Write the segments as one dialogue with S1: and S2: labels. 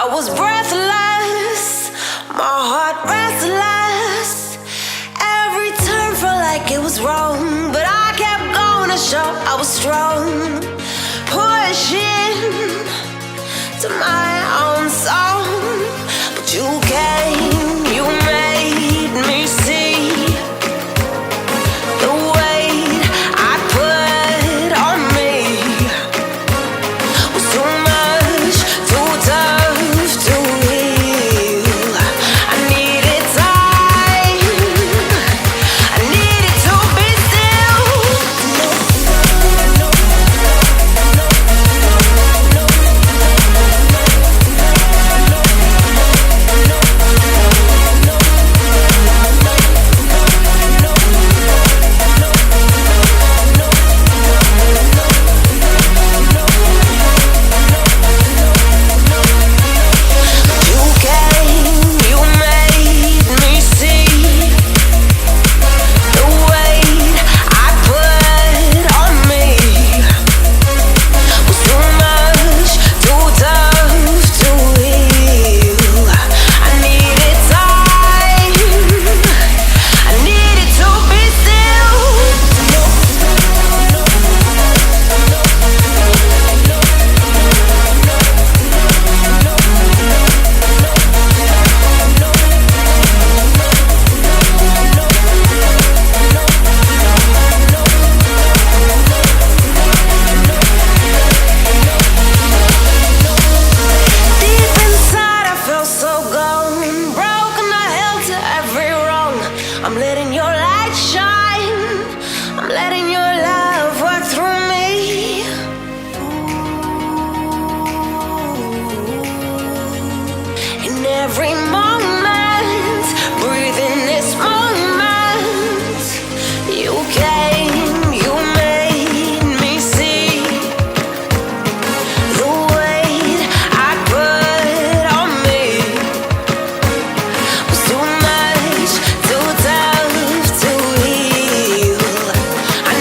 S1: I was breathless, my heart restless. Every turn felt like it was wrong, but I kept going to show I was strong. Pushing to my own song, but you came, you made me see the weight I put on me was too much, too tough to heal. I needed time, I needed to be still. You came, you made me see the weight I put on me was too much, too tough to heal. I needed time, I needed to be still. Deep inside I felt so gone, broken, I held to every wrong. I'm letting your light shine, I'm letting your love work through me. In every moment, breathing this moment, you came, you made me see the weight I put on me was too much, too tough to heal. I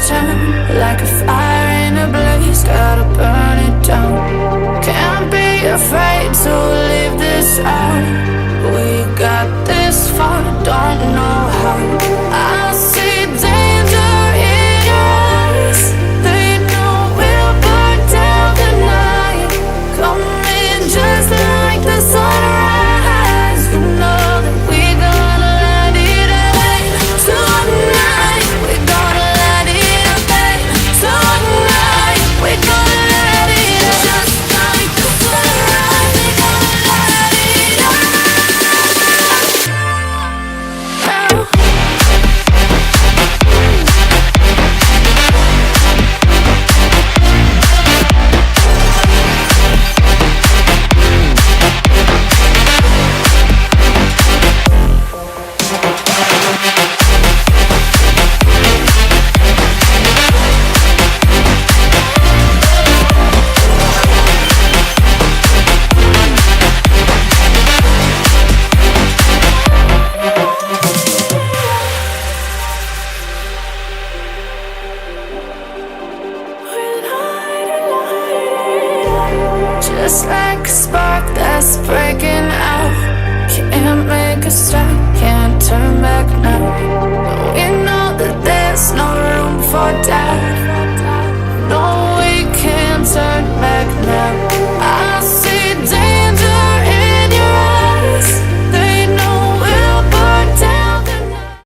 S2: turn, like a fire in a blaze, gotta burn it down. Can't be afraid to leave this out. We got this far, don't know how.